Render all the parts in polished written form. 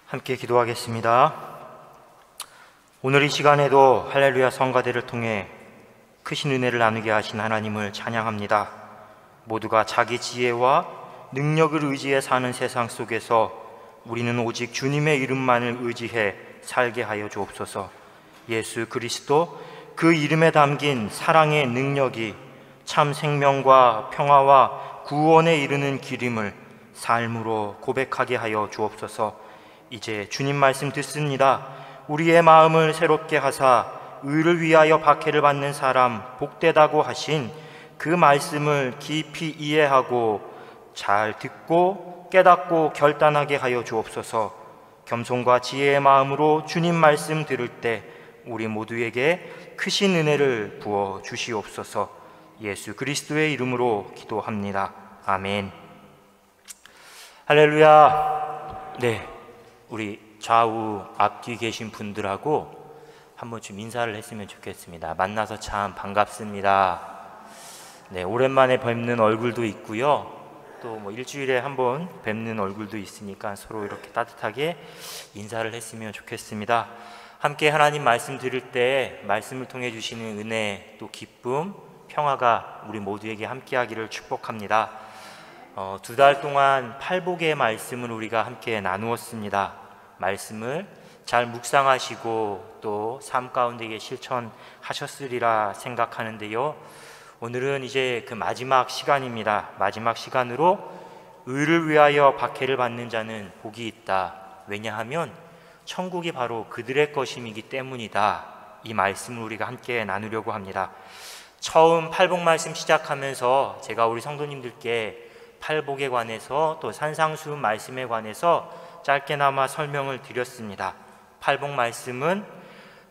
함께 기도하겠습니다. 오늘 이 시간에도 할렐루야 성가대를 통해 크신 은혜를 나누게 하신 하나님을 찬양합니다. 모두가 자기 지혜와 능력을 의지해 사는 세상 속에서 우리는 오직 주님의 이름만을 의지해 살게 하여 주옵소서. 예수 그리스도 그 이름에 담긴 사랑의 능력이 참 생명과 평화와 구원에 이르는 길임을 삶으로 고백하게 하여 주옵소서. 이제 주님 말씀 듣습니다. 우리의 마음을 새롭게 하사 의를 위하여 박해를 받는 사람 복되다고 하신 그 말씀을 깊이 이해하고 잘 듣고 깨닫고 결단하게 하여 주옵소서. 겸손과 지혜의 마음으로 주님 말씀 들을 때 우리 모두에게 크신 은혜를 부어 주시옵소서. 예수 그리스도의 이름으로 기도합니다. 아멘. 할렐루야. 네, 우리 좌우 앞뒤 계신 분들하고 한번 좀 인사를 했으면 좋겠습니다. 만나서 참 반갑습니다. 네, 오랜만에 뵙는 얼굴도 있고요. 또 뭐 일주일에 한번 뵙는 얼굴도 있으니까 서로 이렇게 따뜻하게 인사를 했으면 좋겠습니다. 함께 하나님 말씀 들을 때 말씀을 통해 주시는 은혜, 또 기쁨, 평화가 우리 모두에게 함께하기를 축복합니다. 2달 동안 팔복의 말씀을 우리가 함께 나누었습니다. 말씀을 잘 묵상하시고 또 삶 가운데에 실천하셨으리라 생각하는데요. 오늘은 이제 그 마지막 시간입니다. 마지막 시간으로 의를 위하여 박해를 받는 자는 복이 있다. 왜냐하면 천국이 바로 그들의 것임이기 때문이다. 이 말씀을 우리가 함께 나누려고 합니다. 처음 팔복 말씀 시작하면서 제가 우리 성도님들께 팔복에 관해서 또 산상수훈 말씀에 관해서 짧게나마 설명을 드렸습니다. 팔복 말씀은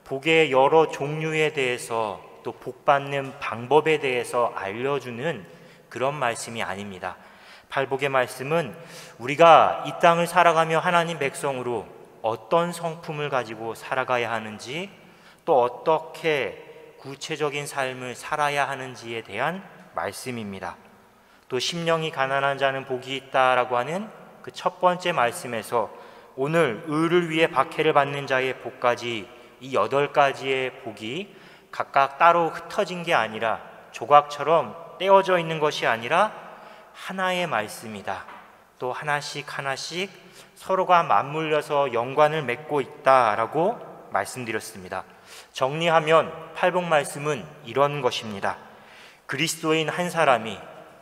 복의 여러 종류에 대해서 또 복받는 방법에 대해서 알려주는 그런 말씀이 아닙니다. 팔복의 말씀은 우리가 이 땅을 살아가며 하나님 백성으로 어떤 성품을 가지고 살아가야 하는지, 또 어떻게 구체적인 삶을 살아야 하는지에 대한 말씀입니다. 또 심령이 가난한 자는 복이 있다라고 하는 그 첫 번째 말씀에서 오늘 의를 위해 박해를 받는 자의 복까지, 이 8가지의 복이 각각 따로 흩어진 게 아니라 조각처럼 떼어져 있는 것이 아니라 하나의 말씀이다. 또 하나씩 서로가 맞물려서 연관을 맺고 있다라고 말씀드렸습니다. 정리하면 팔복 말씀은 이런 것입니다. 그리스도인 한 사람이,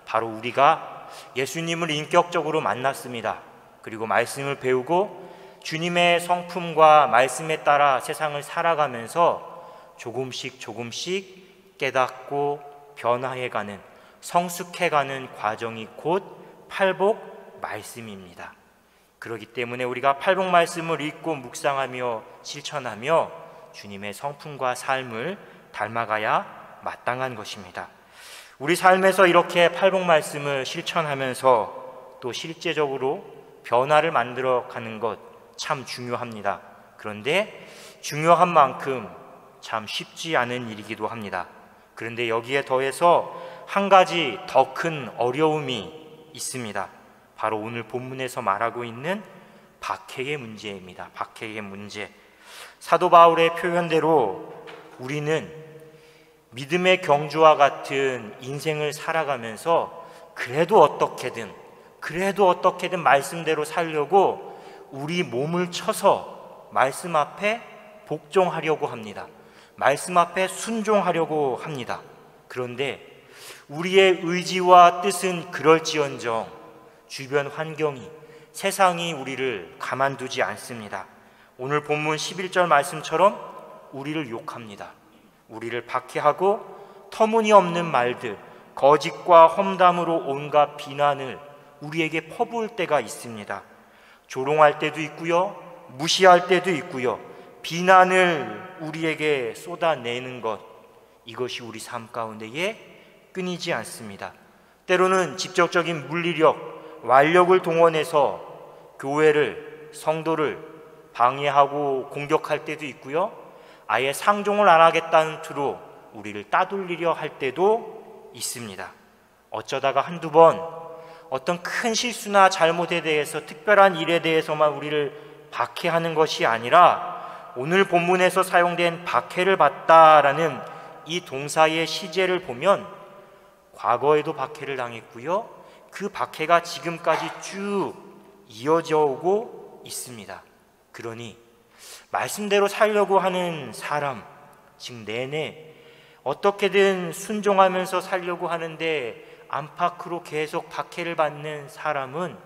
바로 우리가 예수님을 인격적으로 만났습니다. 그리고 말씀을 배우고 주님의 성품과 말씀에 따라 세상을 살아가면서 조금씩 깨닫고 변화해가는, 성숙해가는 과정이 곧 팔복 말씀입니다. 그렇기 때문에 우리가 팔복 말씀을 읽고 묵상하며 실천하며 주님의 성품과 삶을 닮아가야 마땅한 것입니다. 우리 삶에서 이렇게 팔복 말씀을 실천하면서 또 실제적으로 변화를 만들어 가는 것 참 중요합니다. 그런데 중요한 만큼 참 쉽지 않은 일이기도 합니다. 그런데 여기에 더해서 한 가지 더 큰 어려움이 있습니다. 바로 오늘 본문에서 말하고 있는 박해의 문제입니다. 박해의 문제. 사도 바울의 표현대로 우리는 믿음의 경주와 같은 인생을 살아가면서 그래도 어떻게든 말씀대로 살려고 우리 몸을 쳐서 말씀 앞에 복종하려고 합니다. 말씀 앞에 순종하려고 합니다. 그런데 우리의 의지와 뜻은 그럴지언정 주변 환경이, 세상이 우리를 가만두지 않습니다. 오늘 본문 11절 말씀처럼 우리를 욕합니다. 우리를 박해하고 터무니없는 말들, 거짓과 험담으로 온갖 비난을 우리에게 퍼부을 때가 있습니다. 조롱할 때도 있고요, 무시할 때도 있고요, 비난을 우리에게 쏟아내는 것, 이것이 우리 삶 가운데에 끊이지 않습니다. 때로는 직접적인 물리력, 완력을 동원해서 교회를, 성도를 방해하고 공격할 때도 있고요, 아예 상종을 안 하겠다는 투로 우리를 따돌리려 할 때도 있습니다. 어쩌다가 한두 번 어떤 큰 실수나 잘못에 대해서, 특별한 일에 대해서만 우리를 박해하는 것이 아니라 오늘 본문에서 사용된 박해를 받다라는 이 동사의 시제를 보면 과거에도 박해를 당했고요, 그 박해가 지금까지 쭉 이어져 오고 있습니다. 그러니 말씀대로 살려고 하는 사람, 즉 내내 어떻게든 순종하면서 살려고 하는데 안팎으로 계속 박해를 받는 사람은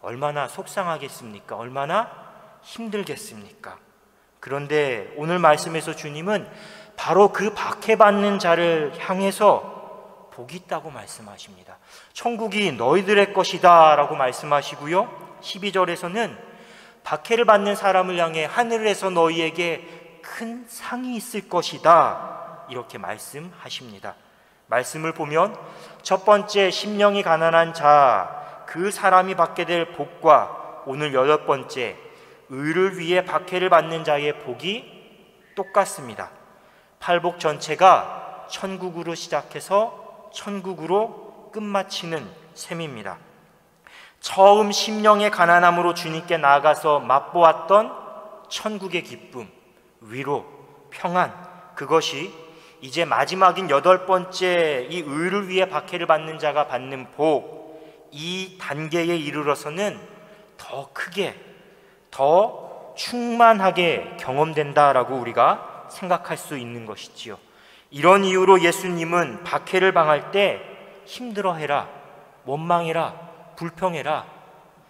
얼마나 속상하겠습니까? 얼마나 힘들겠습니까? 그런데 오늘 말씀에서 주님은 바로 그 박해받는 자를 향해서 복이 있다고 말씀하십니다. 천국이 너희들의 것이다 라고 말씀하시고요, 12절에서는 박해를 받는 사람을 향해 하늘에서 너희에게 큰 상이 있을 것이다 이렇게 말씀하십니다. 말씀을 보면 첫 번째 심령이 가난한 자, 그 사람이 받게 될 복과 오늘 여덟 번째 의를 위해 박해를 받는 자의 복이 똑같습니다. 팔복 전체가 천국으로 시작해서 천국으로 끝마치는 셈입니다. 처음 심령의 가난함으로 주님께 나아가서 맛보았던 천국의 기쁨, 위로, 평안, 그것이 이제 마지막인 여덟 번째 이 의를 위해 박해를 받는 자가 받는 복, 이 단계에 이르러서는 더 크게, 더 충만하게 경험된다라고 우리가 생각할 수 있는 것이지요. 이런 이유로 예수님은 박해를 당할 때 힘들어해라, 원망해라, 불평해라,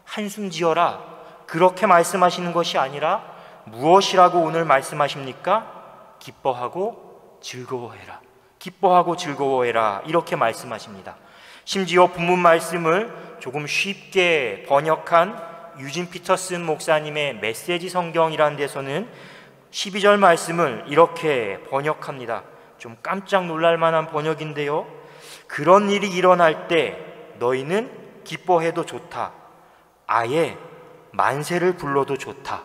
한숨 지어라 그렇게 말씀하시는 것이 아니라 무엇이라고 오늘 말씀하십니까? 기뻐하고 즐거워해라, 기뻐하고 즐거워해라 이렇게 말씀하십니다. 심지어 본문 말씀을 조금 쉽게 번역한 유진 피터슨 목사님의 메시지 성경이라는 데서는 12절 말씀을 이렇게 번역합니다. 좀 깜짝 놀랄 만한 번역인데요, 그런 일이 일어날 때 너희는 기뻐해도 좋다, 아예 만세를 불러도 좋다.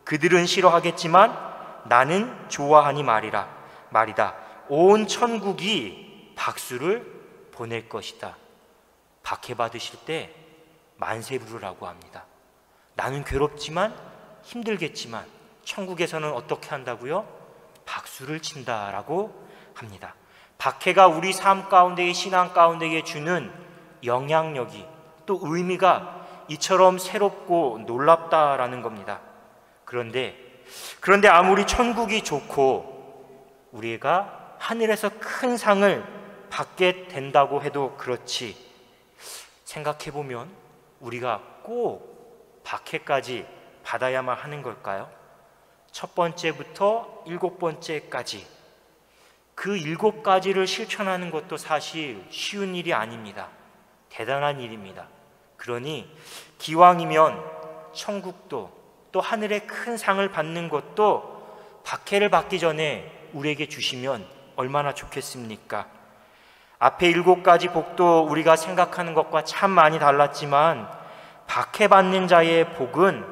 그들은 싫어하겠지만 나는 좋아하니 말이다. 온 천국이 박수를 보낼 것이다. 박해받으실 때 만세 부르라고 합니다. 나는 괴롭지만 힘들겠지만 천국에서는 어떻게 한다고요? 박수를 친다라고 합니다. 박해가 우리 삶 가운데의 신앙 가운데에 주는 영향력이 또 의미가 이처럼 새롭고 놀랍다라는 겁니다. 그런데 아무리 천국이 좋고 우리가 하늘에서 큰 상을 받게 된다고 해도 그렇지, 생각해보면 우리가 꼭 박해까지 받아야만 하는 걸까요? 첫 번째부터 일곱 번째까지, 그 일곱 가지를 실천하는 것도 사실 쉬운 일이 아닙니다. 대단한 일입니다. 그러니 기왕이면 천국도 또 하늘의 큰 상을 받는 것도 박해를 받기 전에 우리에게 주시면 얼마나 좋겠습니까? 앞에 일곱 가지 복도 우리가 생각하는 것과 참 많이 달랐지만 박해받는 자의 복은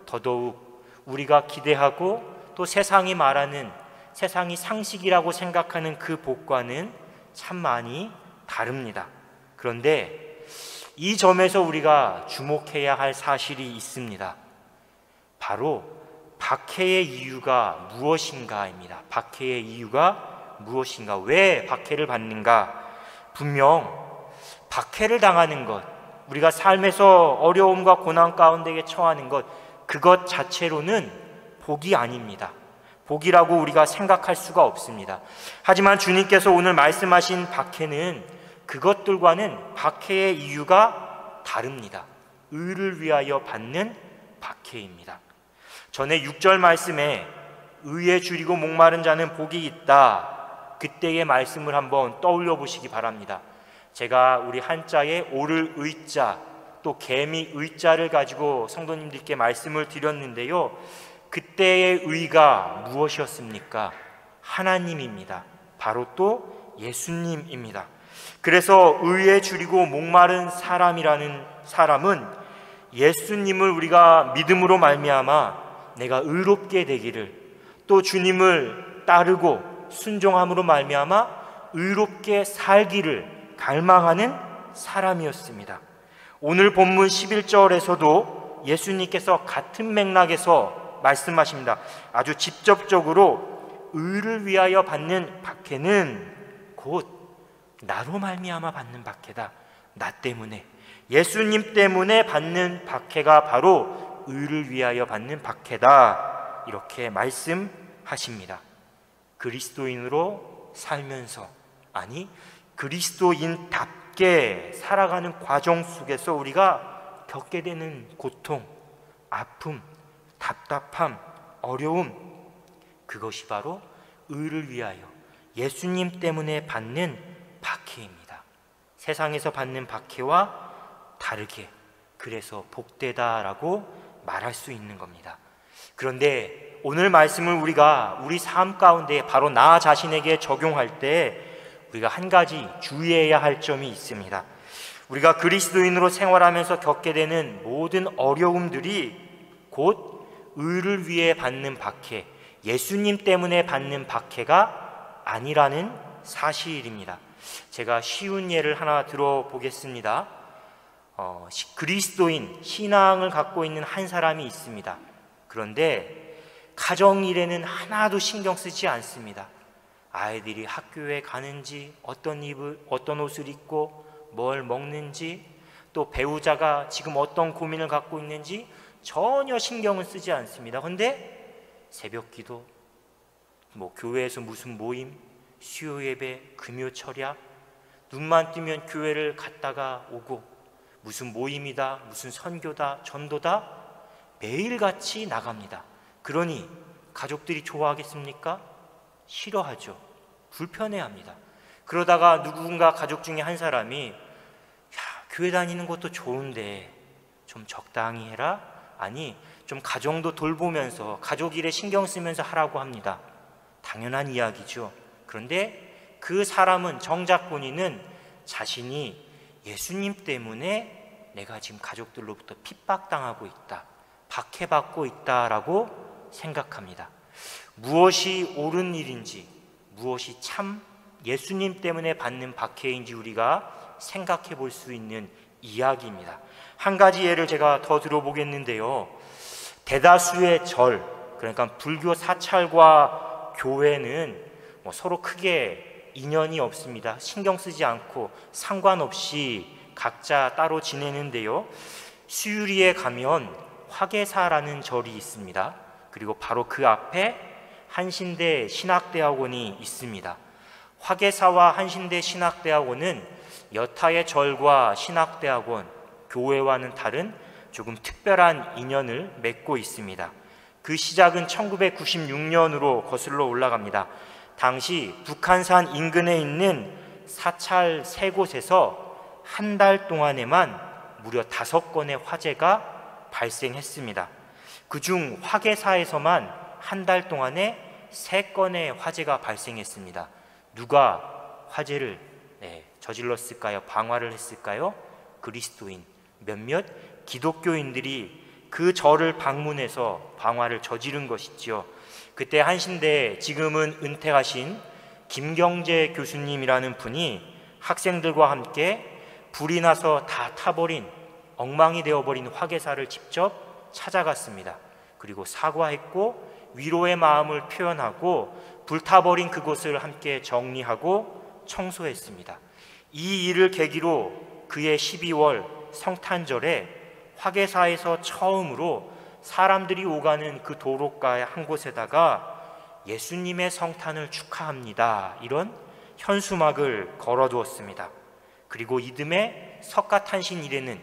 더더욱 우리가 기대하고 또 세상이 말하는, 세상이 상식이라고 생각하는 그 복과는 참 많이 다릅니다. 그런데 이 점에서 우리가 주목해야 할 사실이 있습니다. 바로 박해의 이유가 무엇인가입니다. 박해의 이유가 무엇인가? 왜 박해를 받는가? 분명 박해를 당하는 것, 우리가 삶에서 어려움과 고난 가운데에 처하는 것, 그것 자체로는 복이 아닙니다. 복이라고 우리가 생각할 수가 없습니다. 하지만 주님께서 오늘 말씀하신 박해는 그것들과는 박해의 이유가 다릅니다. 의를 위하여 받는 박해입니다. 전에 6절 말씀에 의에 줄이고 목마른 자는 복이 있다, 그때의 말씀을 한번 떠올려 보시기 바랍니다. 제가 우리 한자에 오를 의자 또 개미 의자를 가지고 성도님들께 말씀을 드렸는데요, 그때의 의가 무엇이었습니까? 하나님입니다. 바로 또 예수님입니다. 그래서 의에 줄이고 목마른 사람이라는 사람은 예수님을 우리가 믿음으로 말미암아 내가 의롭게 되기를, 또 주님을 따르고 순종함으로 말미암아 의롭게 살기를 갈망하는 사람이었습니다. 오늘 본문 11절에서도 예수님께서 같은 맥락에서 말씀하십니다. 아주 직접적으로 의를 위하여 받는 박해는 곧 나로 말미암아 받는 박해다. 나 때문에, 예수님 때문에 받는 박해가 바로 의를 위하여 받는 박해다. 이렇게 말씀하십니다. 그리스도인으로 살면서, 아니 그리스도인답게 살아가는 과정 속에서 우리가 겪게 되는 고통, 아픔, 답답함, 어려움, 그것이 바로 의를 위하여 예수님 때문에 받는 박해입니다. 세상에서 받는 박해와 다르게, 그래서 복되다라고 말할 수 있는 겁니다. 그런데 오늘 말씀을 우리가 우리 삶 가운데 바로 나 자신에게 적용할 때 우리가 한 가지 주의해야 할 점이 있습니다. 우리가 그리스도인으로 생활하면서 겪게 되는 모든 어려움들이 곧 의를 위해 받는 박해, 예수님 때문에 받는 박해가 아니라는 사실입니다. 제가 쉬운 예를 하나 들어보겠습니다. 그리스도인, 신앙을 갖고 있는 한 사람이 있습니다. 그런데 가정일에는 하나도 신경 쓰지 않습니다. 아이들이 학교에 가는지, 어떤 옷을 입고 뭘 먹는지, 또 배우자가 지금 어떤 고민을 갖고 있는지 전혀 신경을 쓰지 않습니다. 그런데 새벽 기도, 교회에서 무슨 모임, 수요 예배, 금요 철야, 눈만 뜨면 교회를 갔다가 오고, 무슨 모임이다, 무슨 선교다, 전도다, 매일같이 나갑니다. 그러니 가족들이 좋아하겠습니까? 싫어하죠. 불편해합니다. 그러다가 누군가 가족 중에 한 사람이 교회 다니는 것도 좋은데 좀 적당히 해라, 아니 좀 가정도 돌보면서 가족 일에 신경 쓰면서 하라고 합니다. 당연한 이야기죠. 그런데 그 사람은, 정작 본인은 자신이 예수님 때문에 내가 지금 가족들로부터 핍박당하고 있다, 박해받고 있다라고 생각합니다. 무엇이 옳은 일인지, 무엇이 참 예수님 때문에 받는 박해인지 우리가 생각해 볼 수 있는 이야기입니다. 한 가지 예를 제가 더 들어보겠는데요. 대다수의 절, 그러니까 불교 사찰과 교회는 서로 크게 인연이 없습니다. 신경 쓰지 않고 상관없이 각자 따로 지내는데요. 수유리에 가면 화계사라는 절이 있습니다. 그리고 바로 그 앞에 한신대 신학대학원이 있습니다. 화계사와 한신대 신학대학원은 여타의 절과 신학대학원, 교회와는 다른 조금 특별한 인연을 맺고 있습니다. 그 시작은 1996년으로 거슬러 올라갑니다. 당시 북한산 인근에 있는 사찰 3곳에서 한 달 동안에만 무려 5건의 화재가 발생했습니다. 그중 화계사에서만 한 달 동안에 3건의 화재가 발생했습니다. 누가 화재를 저질렀을까요? 방화를 했을까요? 그리스도인, 몇몇 기독교인들이 그 절을 방문해서 방화를 저지른 것이죠. 그때 한신대, 지금은 은퇴하신 김경재 교수님이라는 분이 학생들과 함께 불이 나서 다 타버린, 엉망이 되어버린 화계사를 직접 찾아갔습니다. 그리고 사과했고 위로의 마음을 표현하고 불타버린 그곳을 함께 정리하고 청소했습니다. 이 일을 계기로 그해 12월 성탄절에 화계사에서 처음으로 사람들이 오가는 그 도로가 한 곳에다가 예수님의 성탄을 축하합니다, 이런 현수막을 걸어두었습니다. 그리고 이듬해 석가탄신일에는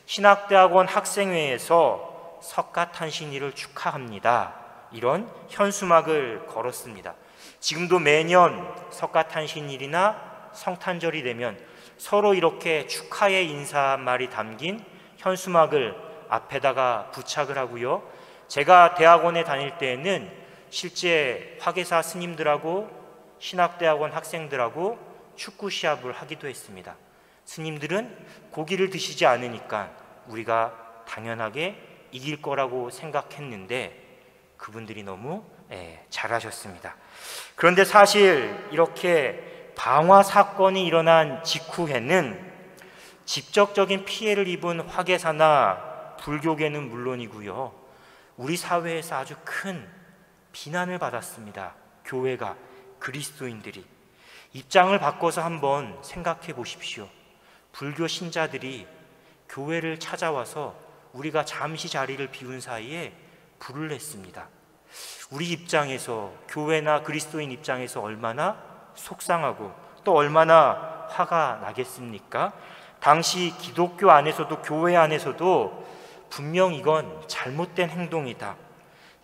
신학대학원 학생회에서 석가탄신일을 축하합니다, 이런 현수막을 걸었습니다. 지금도 매년 석가탄신일이나 성탄절이 되면 서로 이렇게 축하의 인사말이 담긴 현수막을 앞에다가 부착을 하고요. 제가 대학원에 다닐 때에는 실제 화계사 스님들하고 신학대학원 학생들하고 축구 시합을 하기도 했습니다. 스님들은 고기를 드시지 않으니까 우리가 당연하게 이길 거라고 생각했는데 그분들이 너무 잘하셨습니다. 그런데 사실 이렇게 방화 사건이 일어난 직후에는 직접적인 피해를 입은 화계사나 불교계는 물론이고요, 우리 사회에서 아주 큰 비난을 받았습니다. 교회가, 그리스도인들이. 입장을 바꿔서 한번 생각해 보십시오. 불교 신자들이 교회를 찾아와서 우리가 잠시 자리를 비운 사이에 불을 냈습니다. 우리 입장에서, 교회나 그리스도인 입장에서 얼마나 속상하고 또 얼마나 화가 나겠습니까? 당시 기독교 안에서도, 교회 안에서도 분명 이건 잘못된 행동이다,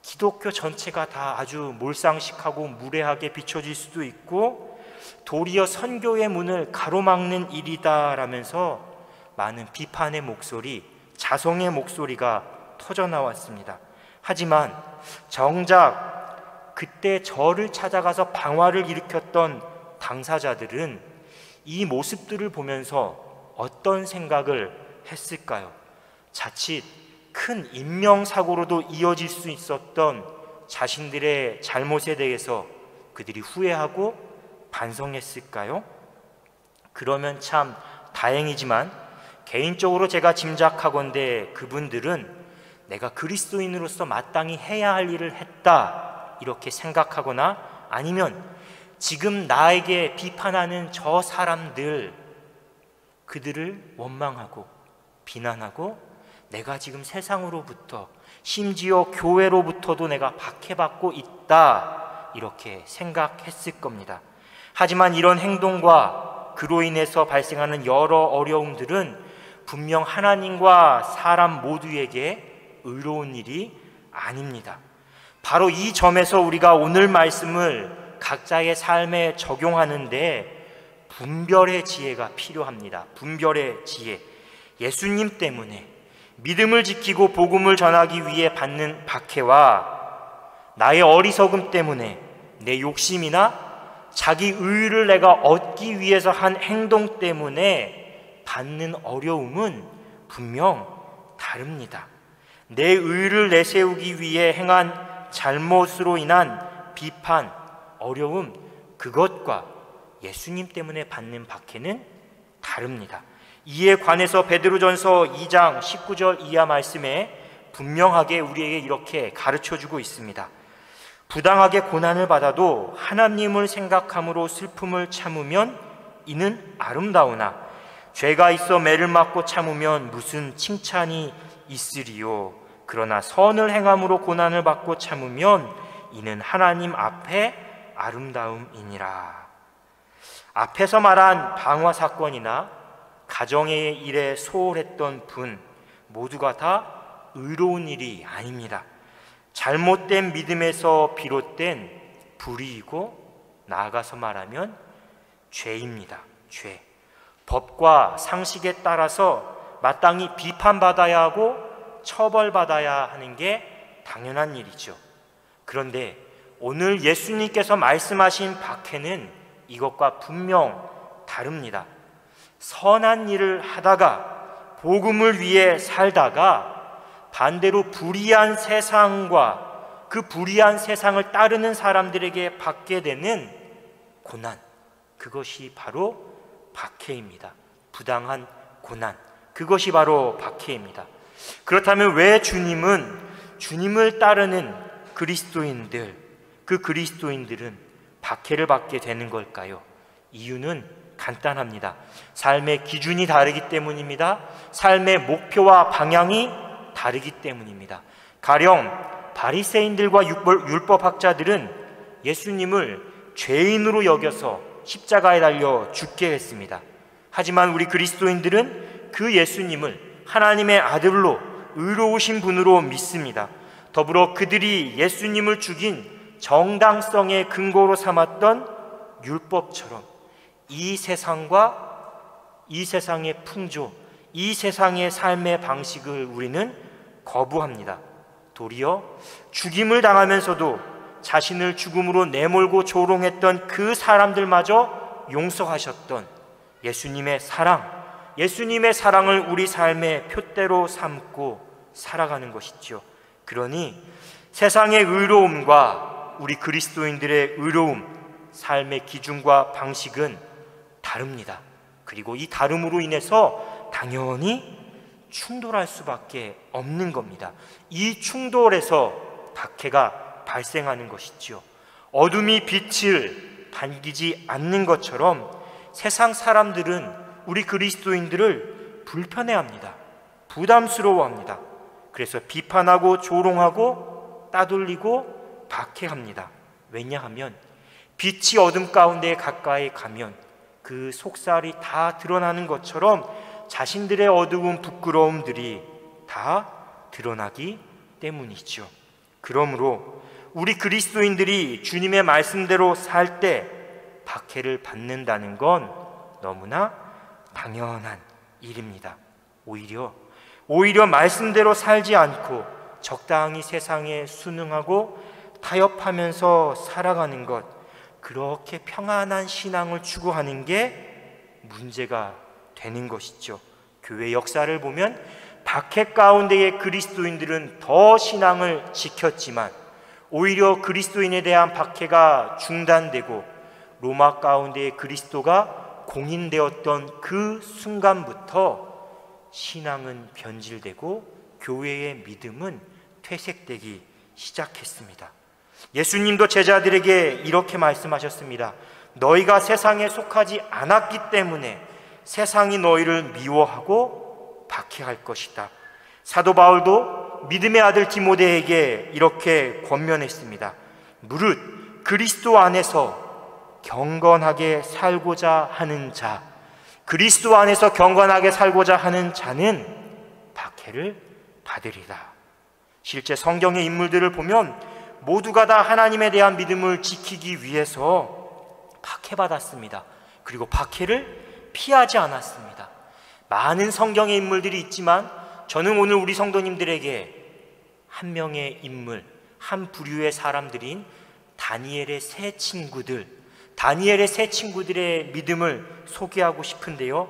기독교 전체가 다 아주 몰상식하고 무례하게 비춰질 수도 있고 도리어 선교의 문을 가로막는 일이다 라면서 많은 비판의 목소리, 자성의 목소리가 터져나왔습니다. 하지만 정작 그때 저를 찾아가서 방화를 일으켰던 당사자들은 이 모습들을 보면서 어떤 생각을 했을까요? 자칫 큰 인명사고로도 이어질 수 있었던 자신들의 잘못에 대해서 그들이 후회하고 반성했을까요? 그러면 참 다행이지만 개인적으로 제가 짐작하건대 그분들은 내가 그리스도인으로서 마땅히 해야 할 일을 했다 이렇게 생각하거나, 아니면 지금 나에게 비판하는 저 사람들, 그들을 원망하고 비난하고 내가 지금 세상으로부터, 심지어 교회로부터도 내가 박해받고 있다 이렇게 생각했을 겁니다. 하지만 이런 행동과 그로 인해서 발생하는 여러 어려움들은 분명 하나님과 사람 모두에게 의로운 일이 아닙니다. 바로 이 점에서 우리가 오늘 말씀을 각자의 삶에 적용하는데 분별의 지혜가 필요합니다. 분별의 지혜. 예수님 때문에 믿음을 지키고 복음을 전하기 위해 받는 박해와 나의 어리석음 때문에 내 욕심이나 자기 의의를 내가 얻기 위해서 한 행동 때문에 받는 어려움은 분명 다릅니다. 내 의의를 내세우기 위해 행한 잘못으로 인한 비판, 어려움, 그것과 예수님 때문에 받는 박해는 다릅니다. 이에 관해서 베드로전서 2장 19절 이하 말씀에 분명하게 우리에게 이렇게 가르쳐주고 있습니다. 부당하게 고난을 받아도 하나님을 생각함으로 슬픔을 참으면 이는 아름다우나 죄가 있어 매를 맞고 참으면 무슨 칭찬이 있으리요. 그러나 선을 행함으로 고난을 받고 참으면 이는 하나님 앞에 아름다움이니라. 앞에서 말한 방화 사건이나 가정의 일에 소홀했던 분 모두가 다 의로운 일이 아닙니다. 잘못된 믿음에서 비롯된 불의이고 나아가서 말하면 죄입니다. 죄. 법과 상식에 따라서 마땅히 비판받아야 하고 처벌받아야 하는 게 당연한 일이죠. 그런데 오늘 예수님께서 말씀하신 박해는 이것과 분명 다릅니다. 선한 일을 하다가 복음을 위해 살다가 반대로 불의한 세상과 그 불의한 세상을 따르는 사람들에게 받게 되는 고난, 그것이 바로 박해입니다. 부당한 고난, 그것이 바로 박해입니다. 그렇다면 왜 주님은 주님을 따르는 그리스도인들, 그 그리스도인들은 박해를 받게 되는 걸까요? 이유는 간단합니다. 삶의 기준이 다르기 때문입니다. 삶의 목표와 방향이 다르기 때문입니다. 가령 바리새인들과 율법학자들은 예수님을 죄인으로 여겨서 십자가에 달려 죽게 했습니다. 하지만 우리 그리스도인들은 그 예수님을 하나님의 아들로 의로우신 분으로 믿습니다. 더불어 그들이 예수님을 죽인 정당성의 근거로 삼았던 율법처럼 이 세상과 이 세상의 풍조, 이 세상의 삶의 방식을 우리는 거부합니다. 도리어 죽임을 당하면서도 자신을 죽음으로 내몰고 조롱했던 그 사람들마저 용서하셨던 예수님의 사랑, 예수님의 사랑을 우리 삶의 표대로 삼고 살아가는 것이죠. 그러니 세상의 의로움과 우리 그리스도인들의 의로움, 삶의 기준과 방식은 다릅니다. 그리고 이 다름으로 인해서 당연히 충돌할 수밖에 없는 겁니다. 이 충돌에서 박해가 발생하는 것이지요. 어둠이 빛을 반기지 않는 것처럼 세상 사람들은 우리 그리스도인들을 불편해합니다. 부담스러워합니다. 그래서 비판하고 조롱하고 따돌리고 박해합니다. 왜냐하면 빛이 어둠 가운데 가까이 가면 그 속살이 다 드러나는 것처럼 자신들의 어두운 부끄러움들이 다 드러나기 때문이죠. 그러므로 우리 그리스도인들이 주님의 말씀대로 살 때 박해를 받는다는 건 너무나 당연한 일입니다. 오히려 말씀대로 살지 않고 적당히 세상에 순응하고 타협하면서 살아가는 것, 그렇게 평안한 신앙을 추구하는 게 문제가 되는 것이죠. 교회 역사를 보면 박해 가운데의 그리스도인들은 더 신앙을 지켰지만 오히려 그리스도인에 대한 박해가 중단되고 로마 가운데의 그리스도가 공인되었던 그 순간부터 신앙은 변질되고 교회의 믿음은 퇴색되기 시작했습니다. 예수님도 제자들에게 이렇게 말씀하셨습니다. 너희가 세상에 속하지 않았기 때문에 세상이 너희를 미워하고 박해할 것이다. 사도 바울도 믿음의 아들 디모데에게 이렇게 권면했습니다. 무릇 그리스도 안에서 경건하게 살고자 하는 자, 그리스도 안에서 경건하게 살고자 하는 자는 박해를 받으리라. 실제 성경의 인물들을 보면 모두가 다 하나님에 대한 믿음을 지키기 위해서 박해받았습니다. 그리고 박해를 피하지 않았습니다. 많은 성경의 인물들이 있지만 저는 오늘 우리 성도님들에게 한 명의 인물, 한 부류의 사람들인 다니엘의 세 친구들의 믿음을 소개하고 싶은데요.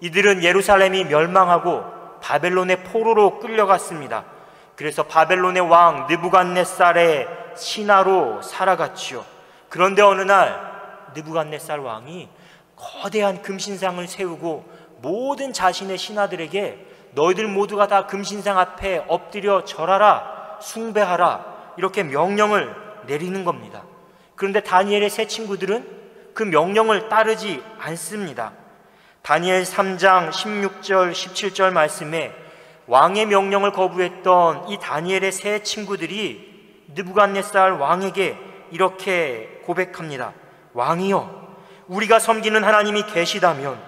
이들은 예루살렘이 멸망하고 바벨론의 포로로 끌려갔습니다. 그래서 바벨론의 왕 느부갓네살의 신하로 살아갔지요. 그런데 어느 날 느부갓네살 왕이 거대한 금신상을 세우고 모든 자신의 신하들에게 너희들 모두가 다 금신상 앞에 엎드려 절하라, 숭배하라, 이렇게 명령을 내리는 겁니다. 그런데 다니엘의 세 친구들은 그 명령을 따르지 않습니다. 다니엘 3장 16절 17절 말씀에 왕의 명령을 거부했던 이 다니엘의 세 친구들이 느부갓네살 왕에게 이렇게 고백합니다. 왕이여, 우리가 섬기는 하나님이 계시다면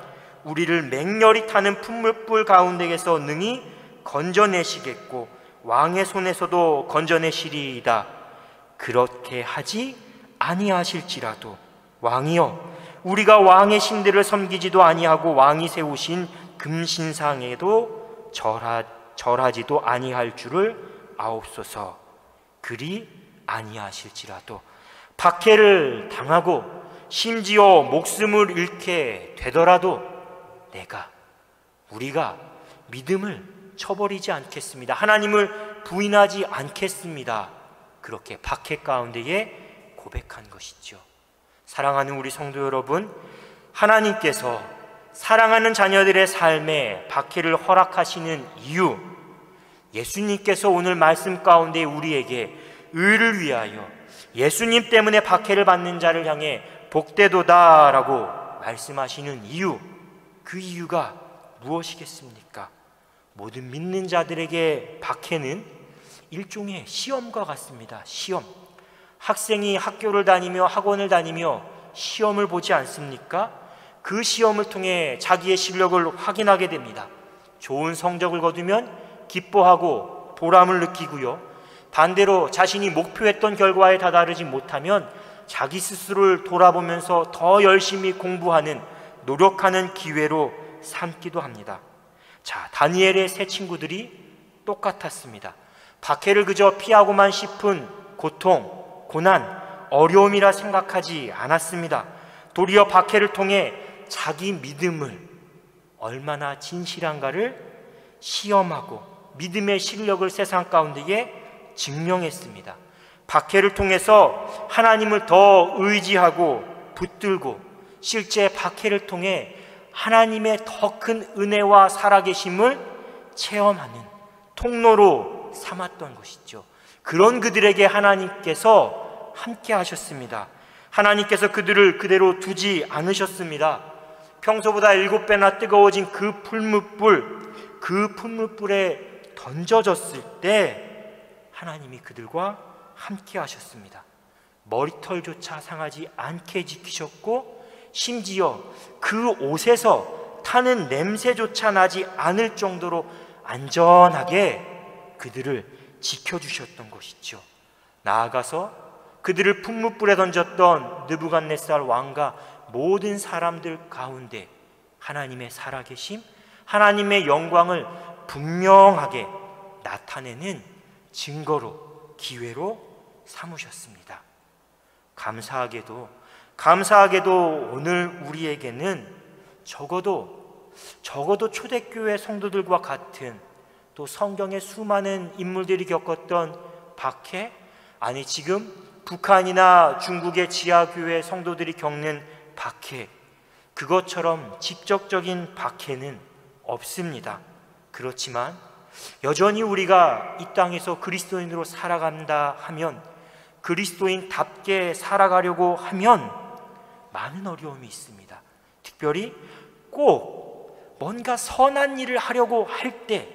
우리를 맹렬히 타는 풀무불 가운데에서 능히 건져내시겠고 왕의 손에서도 건져내시리이다. 그렇게 하지 아니하실지라도 왕이여, 우리가 왕의 신들을 섬기지도 아니하고 왕이 세우신 금신상에도 절하지도 아니할 줄을 아옵소서. 그리 아니하실지라도 박해를 당하고 심지어 목숨을 잃게 되더라도 우리가 믿음을 쳐버리지 않겠습니다. 하나님을 부인하지 않겠습니다. 그렇게 박해 가운데에 고백한 것이죠. 사랑하는 우리 성도 여러분, 하나님께서 사랑하는 자녀들의 삶에 박해를 허락하시는 이유, 예수님께서 오늘 말씀 가운데 우리에게 의를 위하여 예수님 때문에 박해를 받는 자를 향해 복되도다 라고 말씀하시는 이유, 그 이유가 무엇이겠습니까? 모든 믿는 자들에게 박해는 일종의 시험과 같습니다. 시험. 학생이 학교를 다니며 학원을 다니며 시험을 보지 않습니까? 그 시험을 통해 자기의 실력을 확인하게 됩니다. 좋은 성적을 거두면 기뻐하고 보람을 느끼고요. 반대로 자신이 목표했던 결과에 다다르지 못하면 자기 스스로를 돌아보면서 더 열심히 공부하는, 노력하는 기회로 삼기도 합니다. 자, 다니엘의 세 친구들이 똑같았습니다. 박해를 그저 피하고만 싶은 고통, 고난, 어려움이라 생각하지 않았습니다. 도리어 박해를 통해 자기 믿음을 얼마나 진실한가를 시험하고 믿음의 실력을 세상 가운데에 증명했습니다. 박해를 통해서 하나님을 더 의지하고 붙들고 실제 박해를 통해 하나님의 더 큰 은혜와 살아계심을 체험하는 통로로 삼았던 것이죠. 그런 그들에게 하나님께서 함께 하셨습니다. 하나님께서 그들을 그대로 두지 않으셨습니다. 평소보다 7배나 뜨거워진 그 풀무불에 던져졌을 때 하나님이 그들과 함께 하셨습니다. 머리털조차 상하지 않게 지키셨고, 심지어 그 옷에서 타는 냄새조차 나지 않을 정도로 안전하게 그들을 지켜주셨던 것이죠. 나아가서 그들을 풀무불에 던졌던 느부갓네살 왕과 모든 사람들 가운데 하나님의 살아계심, 하나님의 영광을 분명하게 나타내는 증거로, 기회로 삼으셨습니다. 감사하게도 오늘 우리에게는 적어도 초대교회 성도들과 같은, 또 성경의 수많은 인물들이 겪었던 박해, 아니 지금 북한이나 중국의 지하교회 성도들이 겪는 박해, 그것처럼 직접적인 박해는 없습니다. 그렇지만 여전히 우리가 이 땅에서 그리스도인으로 살아간다 하면, 그리스도인답게 살아가려고 하면 많은 어려움이 있습니다. 특별히 꼭 뭔가 선한 일을 하려고 할 때,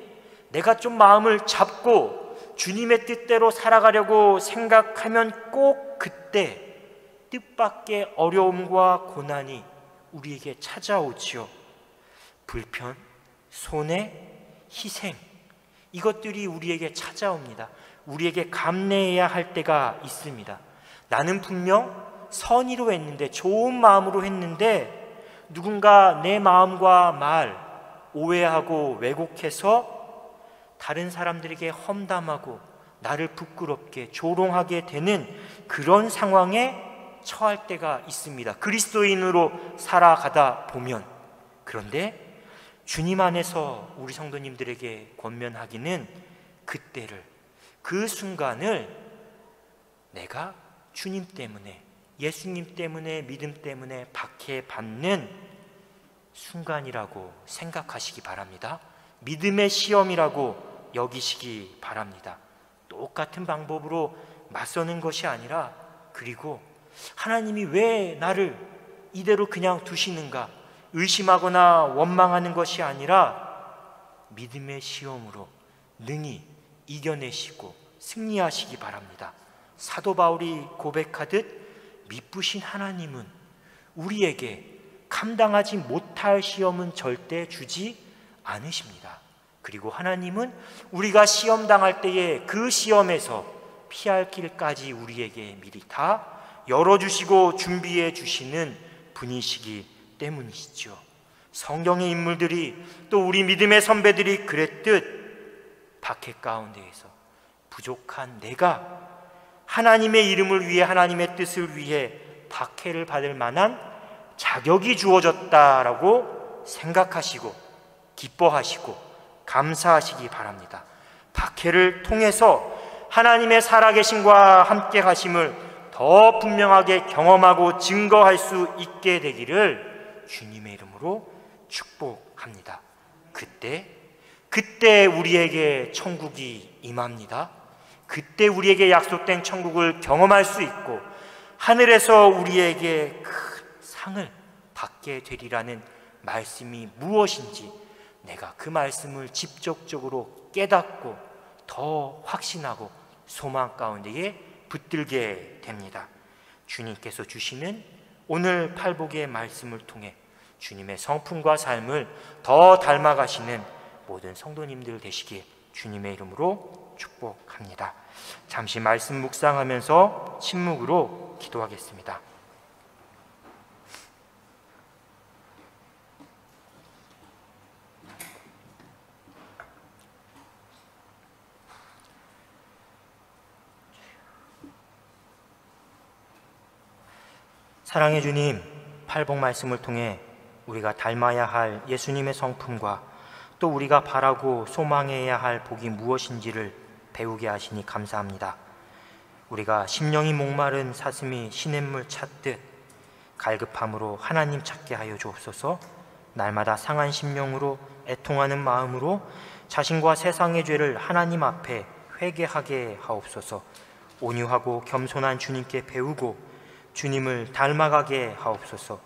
내가 좀 마음을 잡고 주님의 뜻대로 살아가려고 생각하면 꼭 그때 뜻밖의 어려움과 고난이 우리에게 찾아오지요. 불편, 손해, 희생, 이것들이 우리에게 찾아옵니다. 우리에게 감내해야 할 때가 있습니다. 나는 분명 선의로 했는데, 좋은 마음으로 했는데, 누군가 내 마음과 말 오해하고 왜곡해서 다른 사람들에게 험담하고 나를 부끄럽게 조롱하게 되는 그런 상황에 처할 때가 있습니다. 그리스도인으로 살아가다 보면. 그런데 주님 안에서 우리 성도님들에게 권면하기는, 그때를, 그 순간을 내가 주님 때문에, 예수님 때문에, 믿음 때문에 박해받는 순간이라고 생각하시기 바랍니다. 믿음의 시험이라고 여기시기 바랍니다. 똑같은 방법으로 맞서는 것이 아니라, 그리고 하나님이 왜 나를 이대로 그냥 두시는가 의심하거나 원망하는 것이 아니라, 믿음의 시험으로 능히 이겨내시고 승리하시기 바랍니다. 사도 바울이 고백하듯 미쁘신 하나님은 우리에게 감당하지 못할 시험은 절대 주지 않으십니다. 그리고 하나님은 우리가 시험 당할 때에 그 시험에서 피할 길까지 우리에게 미리 다 열어주시고 준비해 주시는 분이시기 때문이시죠. 성경의 인물들이, 또 우리 믿음의 선배들이 그랬듯 박해 가운데에서 부족한 내가 하나님의 이름을 위해, 하나님의 뜻을 위해 박해를 받을 만한 자격이 주어졌다라고 생각하시고 기뻐하시고 감사하시기 바랍니다. 박해를 통해서 하나님의 살아계심과 함께 가심을 더 분명하게 경험하고 증거할 수 있게 되기를 주님의 이름으로 축복합니다. 그때 우리에게 천국이 임합니다. 그때 우리에게 약속된 천국을 경험할 수 있고, 하늘에서 우리에게 큰 상을 받게 되리라는 말씀이 무엇인지 내가 그 말씀을 직접적으로 깨닫고 더 확신하고 소망 가운데에 붙들게 됩니다. 주님께서 주시는 오늘 팔복의 말씀을 통해 주님의 성품과 삶을 더 닮아가시는 모든 성도님들 되시길 주님의 이름으로 축복합니다. 잠시 말씀 묵상하면서 침묵으로 기도하겠습니다. 사랑의 주님, 팔복 말씀을 통해 우리가 닮아야 할 예수님의 성품과 또 우리가 바라고 소망해야 할 복이 무엇인지를 배우게 하시니 감사합니다. 우리가 심령이 목마른 사슴이 시냇물 찾듯 갈급함으로 하나님 찾게 하여 주옵소서. 날마다 상한 심령으로 애통하는 마음으로 자신과 세상의 죄를 하나님 앞에 회개하게 하옵소서. 온유하고 겸손한 주님께 배우고 주님을 닮아가게 하옵소서.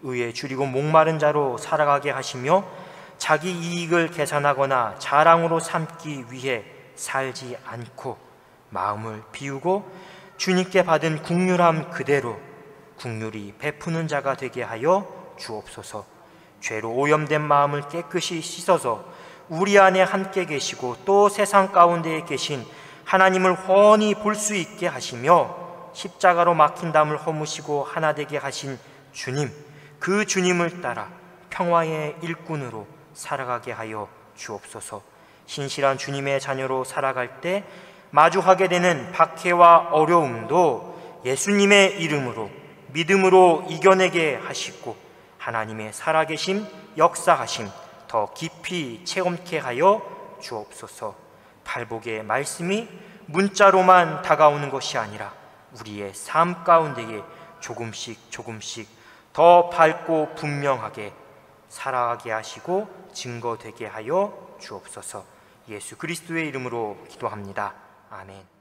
의에 줄이고 목마른 자로 살아가게 하시며 자기 이익을 계산하거나 자랑으로 삼기 위해 살지 않고 마음을 비우고 주님께 받은 긍휼함 그대로 긍휼히 베푸는 자가 되게 하여 주옵소서. 죄로 오염된 마음을 깨끗이 씻어서 우리 안에 함께 계시고 또 세상 가운데에 계신 하나님을 훤히 볼 수 있게 하시며 십자가로 막힌 담을 허무시고 하나 되게 하신 주님, 그 주님을 따라 평화의 일꾼으로 살아가게 하여 주옵소서. 신실한 주님의 자녀로 살아갈 때 마주하게 되는 박해와 어려움도 예수님의 이름으로 믿음으로 이겨내게 하시고 하나님의 살아계심, 역사하심 더 깊이 체험케 하여 주옵소서. 팔복의 말씀이 문자로만 다가오는 것이 아니라 우리의 삶 가운데에 조금씩 더 밝고 분명하게 살아가게 하시고 증거되게 하여 주옵소서. 예수 그리스도의 이름으로 기도합니다. 아멘.